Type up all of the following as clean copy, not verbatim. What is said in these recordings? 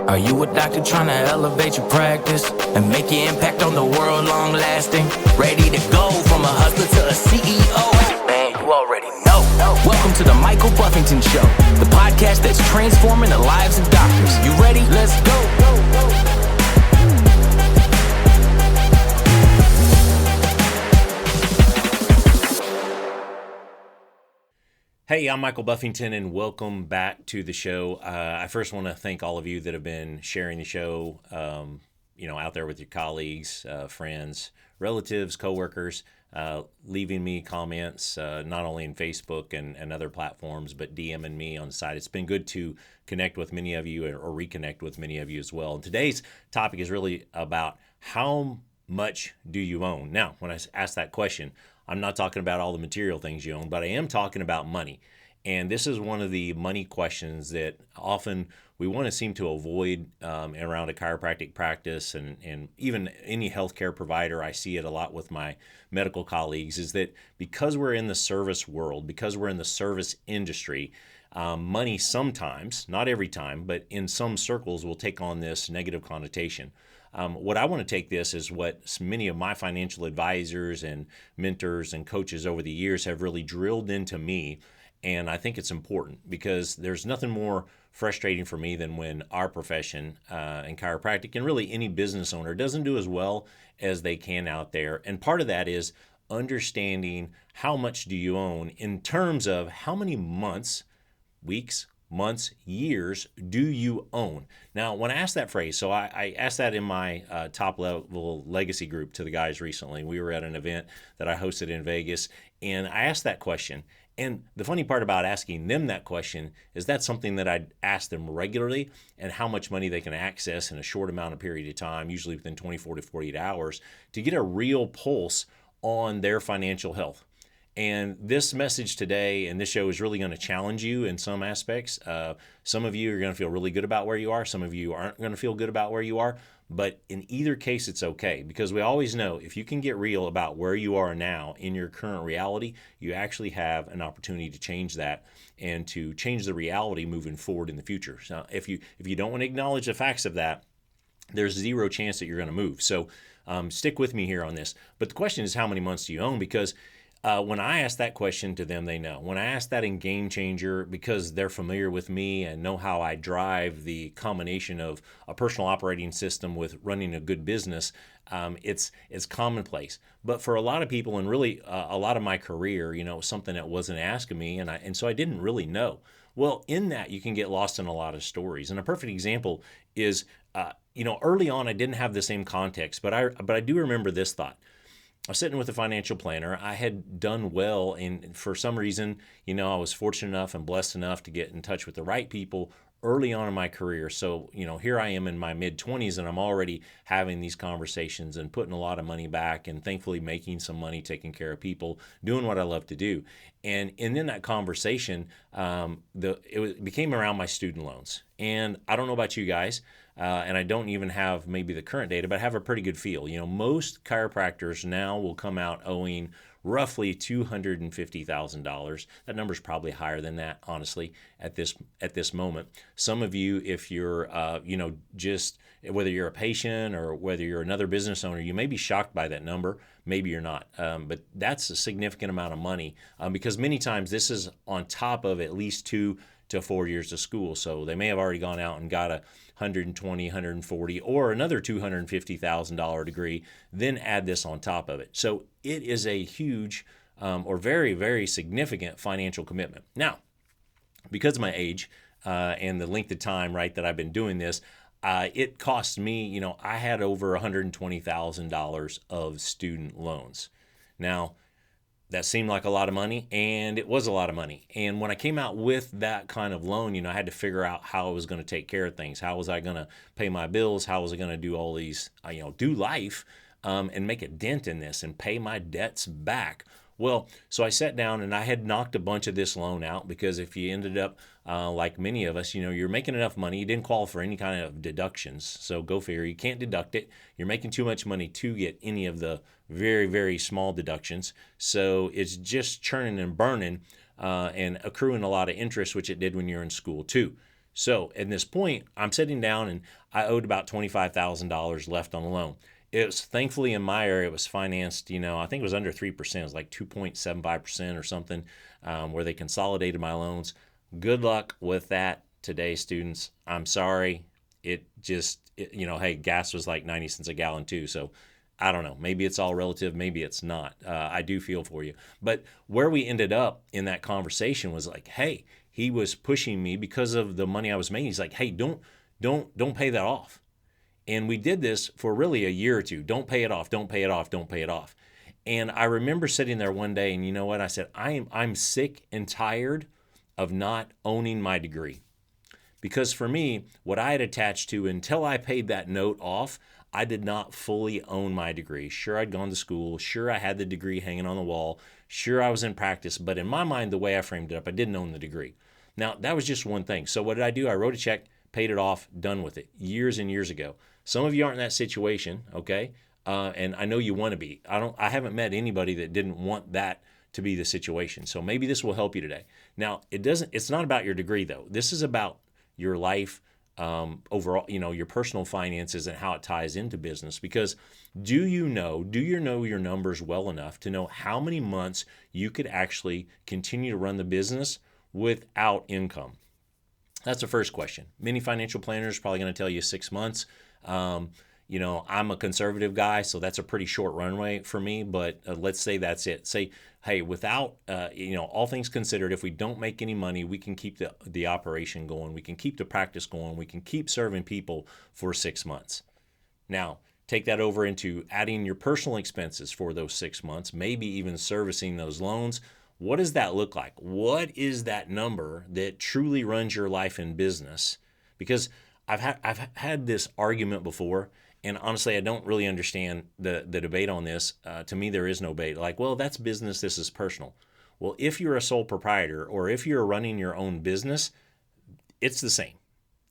Are you a doctor trying to elevate your practice and make your impact on the world long lasting? Ready to go from a hustler to a CEO? Man, you already know. Welcome to the Michael Buffington Show, the podcast that's transforming the lives of doctors. You ready? Let's go. Hey, I'm Michael Buffington, and welcome back to the show. I first want to thank all of you that have been sharing the show, out there with your colleagues, friends, relatives, coworkers, leaving me comments, not only in Facebook and other platforms, but DMing me on the side. It's been good to connect with many of you or reconnect with many of you as well. And today's topic is really about how much do you own? Now, when I ask that question, I'm not talking about all the material things you own, but I am talking about money. And this is one of the money questions that often we want to seem to avoid around a chiropractic practice and even any healthcare provider. I see it a lot with my medical colleagues, is that because we're in the service world, because we're in the service industry, money sometimes, not every time, but in some circles will take on this negative connotation. What I want to take this is what many of my financial advisors and mentors and coaches over the years have really drilled into me. And I think it's important because there's nothing more frustrating for me than when our profession in chiropractic and really any business owner doesn't do as well as they can out there. And part of that is understanding how much do you own in terms of how many months, weeks, months, years do you own? Now, when I asked that phrase, so I asked that in my top level legacy group to the guys recently. We were at an event that I hosted in Vegas, and I asked that question. And the funny part about asking them that question is that's something that I'd ask them regularly, and how much money they can access in a short amount of period of time, usually within 24 to 48 hours, to get a real pulse on their financial health. And this message today and this show is really going to challenge you in some aspects. Some of you are going to feel really good about where you are. Some of you aren't going to feel good about where you are. But in either case, it's okay, because we always know if you can get real about where you are now in your current reality, you actually have an opportunity to change that and to change the reality moving forward in the future. So if you don't want to acknowledge the facts of that, there's zero chance that you're going to move. So stick with me here on this. But the question is, how many months do you own? Because when I ask that question to them, they know. When I ask that in Game Changer, because they're familiar with me and know how I drive the combination of a personal operating system with running a good business, it's commonplace. But for a lot of people, and really a lot of my career, something that wasn't asked of me, and so I didn't really know. Well, in that, you can get lost in a lot of stories. And a perfect example is, early on, I didn't have the same context, but I do remember this thought. I was sitting with a financial planner. I had done well, and for some reason, I was fortunate enough and blessed enough to get in touch with the right people early on in my career. So, here I am in my mid-20s, and I'm already having ththese conversations and putting a lot of money back and thankfully making some money, taking care of people, doing what I love to do. And in that conversation, it became around my student loans. And I don't know about you guys, and I don't even have maybe the current data, but I have a pretty good feel. Most chiropractors now will come out owing roughly $250,000. That number's probably higher than that, honestly, at this moment. Some of you, if you're, just whether you're a patient or whether you're another business owner, you may be shocked by that number. Maybe you're not, but that's a significant amount of money because many times this is on top of at least 2 to 4 years of school. So they may have already gone out and got a $120,000, $140,000, or another $250,000 degree, then add this on top of it. So it is a huge or very, very significant financial commitment. Now, because of my age and the length of time, right, that I've been doing this, it cost me, I had over $120,000 of student loans. Now, that seemed like a lot of money, and it was a lot of money. And when I came out with that kind of loan, I had to figure out how I was going to take care of things. How was I going to pay my bills? How was I going to do all these, do life and make a dent in this and pay my debts back? Well, so I sat down and I had knocked a bunch of this loan out because if you ended up like many of us, you're making enough money, you didn't qualify for any kind of deductions. So go figure, you can't deduct it. You're making too much money to get any of the very, very small deductions. So it's just churning and burning and accruing a lot of interest, which it did when you're in school too. So at this point, I'm sitting down and I owed about $25,000 left on the loan. It was thankfully in my area, it was financed, I think it was under 3%. It was like 2.75% or something, where they consolidated my loans. Good luck with that today, students. I'm sorry. Hey, gas was like 90 cents a gallon too. So I don't know. Maybe it's all relative. Maybe it's not. I do feel for you. But where we ended up in that conversation was like, hey, he was pushing me because of the money I was making. He's like, hey, don't pay that off. And we did this for really a year or two. Don't pay it off. Don't pay it off. Don't pay it off. And I remember sitting there one day, and you know what? I said, I'm sick and tired of not owning my degree. Because for me, what I had attached to until I paid that note off, I did not fully own my degree. Sure, I'd gone to school. Sure, I had the degree hanging on the wall. Sure, I was in practice. But in my mind, the way I framed it up, I didn't own the degree. Now, that was just one thing. So what did I do? I wrote a check, paid it off, done with it, years and years ago. Some of you aren't in that situation, okay? And I know you want to be. I haven't met anybody that didn't want that to be the situation. So maybe this will help you today. Now, it's not about your degree though. This is about your life overall, your personal finances and how it ties into business. Because do you know your numbers well enough to know how many months you could actually continue to run the business without income? That's the first question. Many financial planners are probably going to tell you 6 months. I'm a conservative guy, so that's a pretty short runway for me, but let's say that's it. Say, hey, without, all things considered, if we don't make any money, we can keep the operation going. We can keep the practice going. We can keep serving people for 6 months. Now, take that over into adding your personal expenses for those 6 months, maybe even servicing those loans. What does that look like? What is that number that truly runs your life in business? Because I've had this argument before, and honestly, I don't really understand the debate on this. To me, there is no debate. Like, well, that's business, this is personal. Well, if you're a sole proprietor or if you're running your own business, it's the same.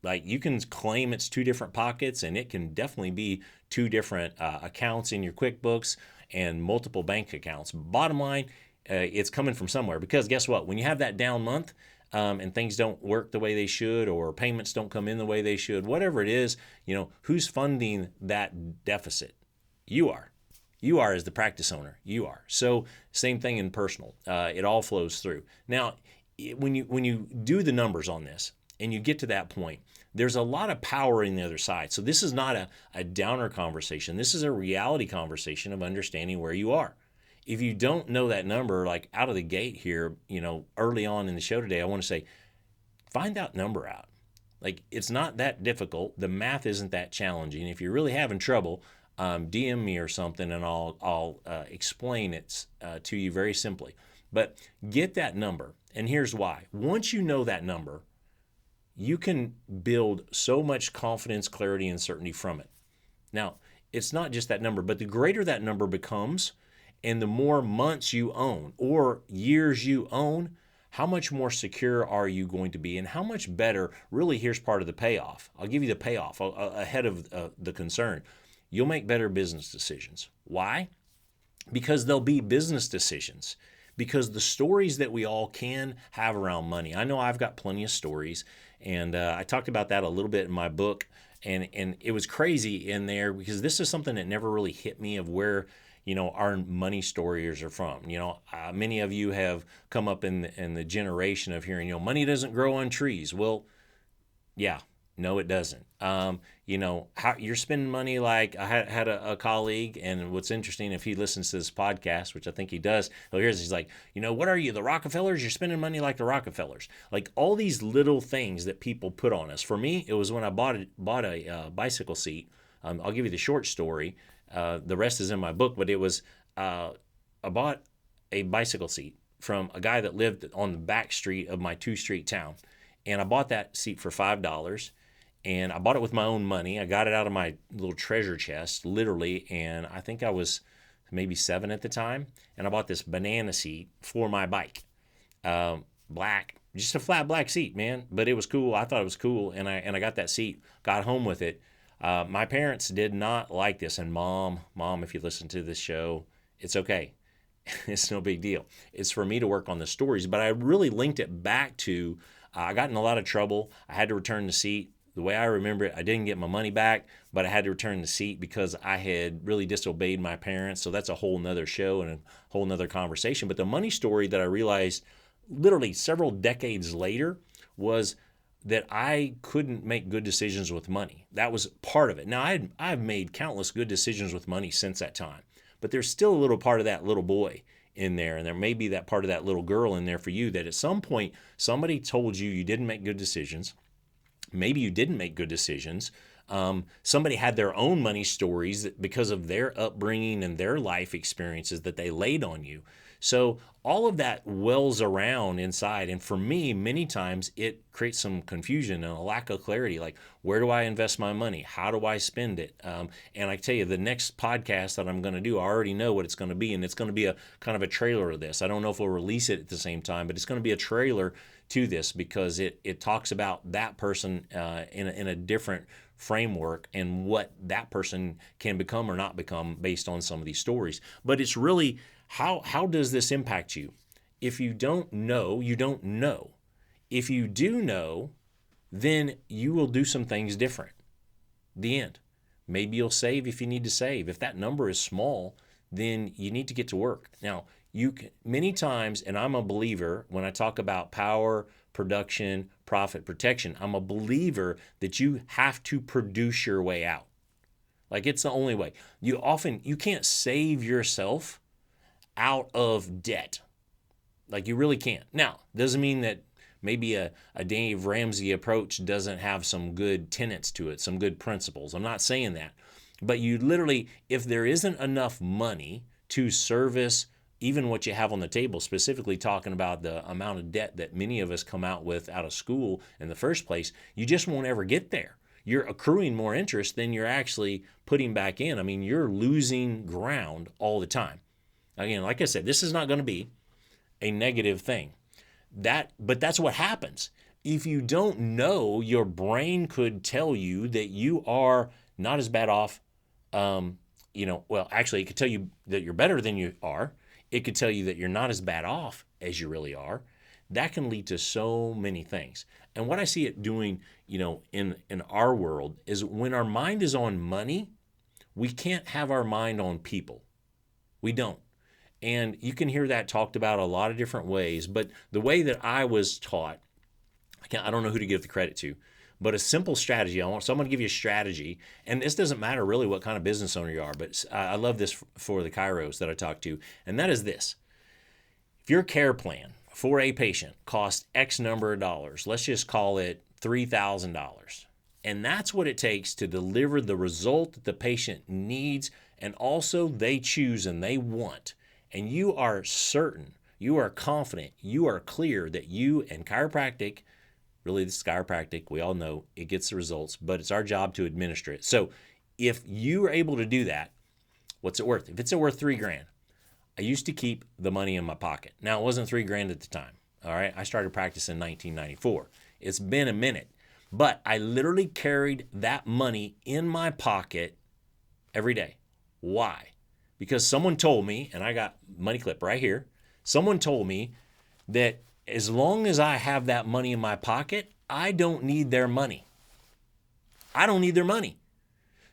Like, you can claim it's two different pockets, and it can definitely be two different accounts in your QuickBooks and multiple bank accounts. Bottom line, it's coming from somewhere, because guess what? When you have that down month and things don't work the way they should, or payments don't come in the way they should, whatever it is, who's funding that deficit? You are. You are, as the practice owner. You are. So same thing in personal. It all flows through. Now, when you do the numbers on this and you get to that point, there's a lot of power in the other side. So this is not a downer conversation. This is a reality conversation of understanding where you are. If you don't know that number, like out of the gate here, early on in the show today, I want to say, find that number out. Like, it's not that difficult. The math isn't that challenging. If you're really having trouble, DM me or something, and I'll explain it to you very simply. But get that number, and here's why. Once you know that number, you can build so much confidence, clarity, and certainty from it. Now, it's not just that number, but the greater that number becomes, and the more months you own or years you own, how much more secure are you going to be, and how much better? Really, here's part of the payoff. I'll give you the payoff ahead of the concern. You'll make better business decisions. Why? Because they'll be business decisions. Because the stories that we all can have around money. I know I've got plenty of stories, and I talked about that a little bit in my book, and it was crazy in there because this is something that never really hit me of where our money stories are from. Many of you have come up in the generation of hearing, money doesn't grow on trees. Well, yeah, no, it doesn't. How you're spending money. Like, I had a colleague, and what's interesting, if he listens to this podcast, which I think he does, he's like, what are you, the Rockefellers? You're spending money like the Rockefellers. Like, all these little things that people put on us. For me, it was when I bought a bicycle seat. I'll give you the short story. The rest is in my book, but it was, I bought a bicycle seat from a guy that lived on the back street of my 2-street town. And I bought that seat for $5, and I bought it with my own money. I got it out of my little treasure chest, literally, and I think I was maybe 7 at the time. And I bought this banana seat for my bike. Black, just a flat black seat, man. But it was cool. I thought it was cool, and I got that seat, got home with it. My parents did not like this, and Mom, if you listen to this show, it's okay. It's no big deal. It's for me to work on the stories, but I really linked it back to I got in a lot of trouble. I had to return the seat. The way I remember it, I didn't get my money back, but I had to return the seat because I had really disobeyed my parents. So that's a whole nother show and a whole nother conversation. But the money story that I realized literally several decades later was that I couldn't make good decisions with money. That was part of it. Now, I've made countless good decisions with money since that time, but there's still a little part of that little boy in there, and there may be that part of that little girl in there for you that at some point somebody told you you didn't make good decisions. Maybe you didn't make good decisions. Somebody had their own money stories because of their upbringing and their life experiences that they laid on you. So all of that wells around inside. And for me, many times it creates some confusion and a lack of clarity. Like, where do I invest my money? How do I spend it? And I tell you, the next podcast that I'm going to do, I already know what it's going to be. And it's going to be a kind of a trailer of this. I don't know if we'll release it at the same time, but it's going to be a trailer to this because it talks about that person in a different framework and what that person can become or not become based on some of these stories. But it's really, how does this impact you? If you don't know, you don't know. If you do know, then you will do some things different. The end. Maybe you'll save if you need to save. If that number is small, then you need to get to work. Now, you can, many times, and I'm a believer when I talk about power, production, profit, protection, I'm a believer that you have to produce your way out. Like, it's the only way. You can't save yourself out of debt. Like, you really can't. Now, doesn't mean that maybe a Dave Ramsey approach doesn't have some good tenets to it, some good principles. I'm not saying that. But you literally, if there isn't enough money to service even what you have on the table, specifically talking about the amount of debt that many of us come out with out of school in the first place, you just won't ever get there. You're accruing more interest than you're actually putting back in. I mean, you're losing ground all the time. Again, like I said, this is not going to be a negative thing. But that's what happens. If you don't know, your brain could tell you that you are not as bad off. Well, actually, it could tell you that you're better than you are. It could tell you that you're not as bad off as you really are. That can lead to so many things. And what I see it doing, in our world is when our mind is on money, we can't have our mind on people. We don't. And you can hear that talked about a lot of different ways. But the way that I was taught, I don't know who to give the credit to, but a simple strategy. I want someone to give you a strategy. And this doesn't matter really what kind of business owner you are, but I love this for the chiros that I talk to. And that is this. If your care plan for a patient costs X number of dollars, let's just call it $3,000. And that's what it takes to deliver the result that the patient needs and also they choose and they want. And you are certain, you are confident, you are clear that you and chiropractic, really this is chiropractic, we all know it gets the results, but it's our job to administer it. So if you are able to do that, what's it worth? If it's worth $3,000, I used to keep the money in my pocket. Now it wasn't $3,000 at the time. All right. I started practicing in 1994. It's been a minute, but I literally carried that money in my pocket every day. Why? Because someone told me, and I got money clip right here. Someone told me that as long as I have that money in my pocket, I don't need their money. I don't need their money.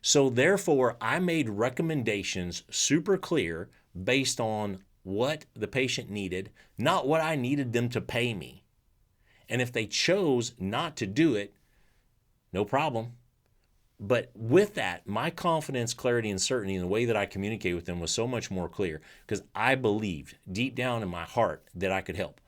So therefore, I made recommendations super clear based on what the patient needed, not what I needed them to pay me. And if they chose not to do it, no problem. But with that, my confidence, clarity, and certainty in the way that I communicate with them was so much more clear because I believed deep down in my heart that I could help.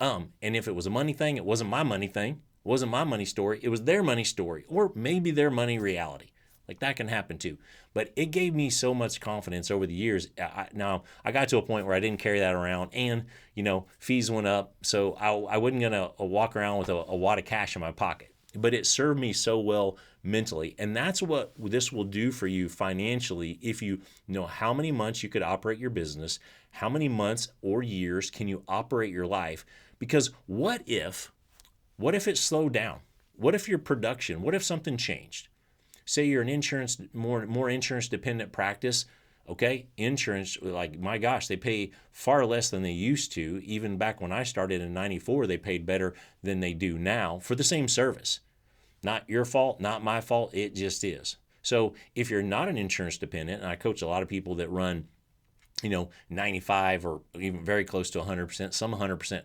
And if it was a money thing, it wasn't my money thing. It wasn't my money story. It was their money story or maybe their money reality. Like that can happen too. But it gave me so much confidence over the years. Now, I got to a point where I didn't carry that around and, fees went up. So I wasn't going to walk around with a wad of cash in my pocket. But it served me so well mentally. And that's what this will do for you financially if you know how many months you could operate your business, how many months or years can you operate your life. Because what if it slowed down? What if your production, what if something changed? Say you're an more insurance dependent practice, Okay, insurance, like my gosh, they pay far less than they used to. Even back when I started in '94, they paid better than they do now for the same service. Not your fault, not my fault, it just is. So if you're not an insurance dependent, and I coach a lot of people that run, 95 or even very close to 100%, some 100%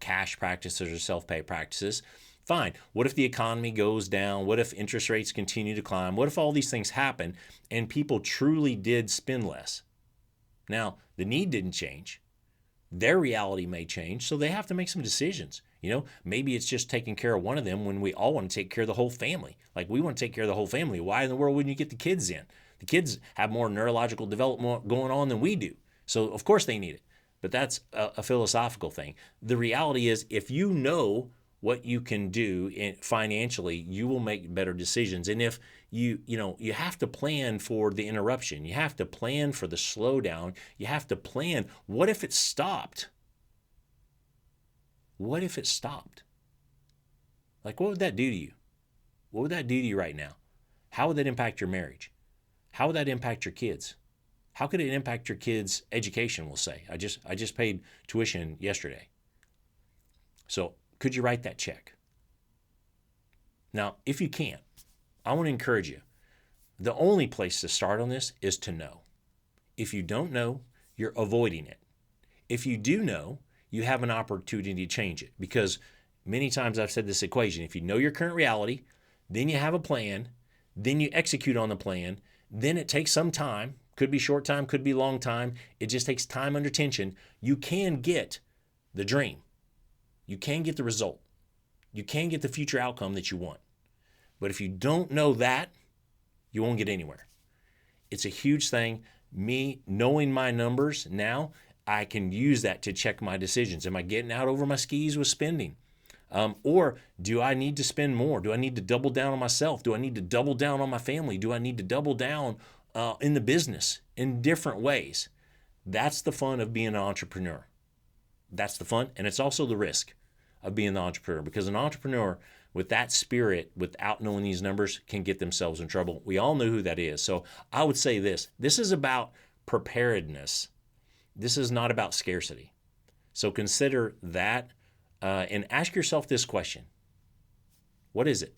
cash practices or self-pay practices. Fine. What if the economy goes down? What if interest rates continue to climb? What if all these things happen and people truly did spend less? Now, the need didn't change. Their reality may change, so they have to make some decisions. Maybe it's just taking care of one of them when we all want to take care of the whole family. Like, we want to take care of the whole family. Why in the world wouldn't you get the kids in? The kids have more neurological development going on than we do. So, of course, they need it. But that's a philosophical thing. The reality is, if you know what you can do financially, you will make better decisions. And if you have to plan for the interruption, you have to plan for the slowdown, you have to plan, what if it stopped? What if it stopped? Like, what would that do to you? What would that do to you right now? How would that impact your marriage? How would that impact your kids? How could it impact your kids' education, we'll say? I just paid tuition yesterday. So could you write that check? Now, if you can't, I want to encourage you. The only place to start on this is to know. If you don't know, you're avoiding it. If you do know, you have an opportunity to change it, because many times I've said this equation: if you know your current reality, then you have a plan, then you execute on the plan, then it takes some time, could be short time, could be long time, it just takes time under tension, you can get the dream. You can get the result. You can get the future outcome that you want. But if you don't know that, you won't get anywhere. It's a huge thing. Me knowing my numbers now, I can use that to check my decisions. Am I getting out over my skis with spending? Or do I need to spend more? Do I need to double down on myself? Do I need to double down on my family? Do I need to double down in the business in different ways? That's the fun of being an entrepreneur. That's the fun, and it's also the risk of being the entrepreneur, because an entrepreneur with that spirit, without knowing these numbers, can get themselves in trouble. We all know who that is. So I would say this is about preparedness. This is not about scarcity. So consider that and ask yourself this question. What is it?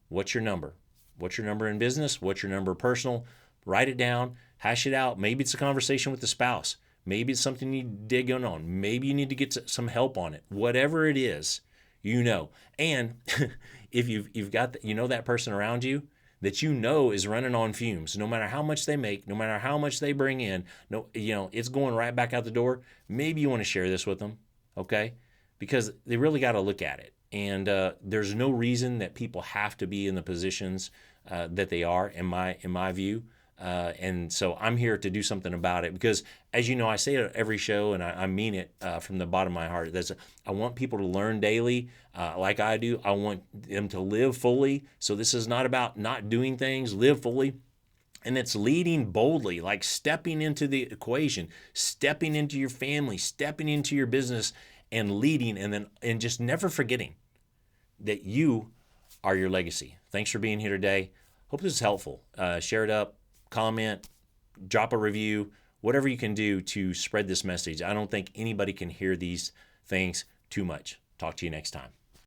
What's your number? What's your number in business? What's your number personal? Write it down, hash it out. Maybe it's a conversation with the spouse. Maybe it's something you need to dig in on. Maybe you need to get some help on it. Whatever it is, And if you've got that person around you that is running on fumes, no matter how much they make, no matter how much they bring in, it's going right back out the door. Maybe you want to share this with them, okay? Because they really got to look at it. And there's no reason that people have to be in the positions that they are, in my view. And so I'm here to do something about it, because, as you know, I say it at every show, and I mean it from the bottom of my heart. I want people to learn daily like I do. I want them to live fully. So this is not about not doing things. Live fully. And it's leading boldly, like stepping into the equation, stepping into your family, stepping into your business, and leading, and just never forgetting that you are your legacy. Thanks for being here today. Hope this is helpful. Share it up. Comment, drop a review, whatever you can do to spread this message. I don't think anybody can hear these things too much. Talk to you next time.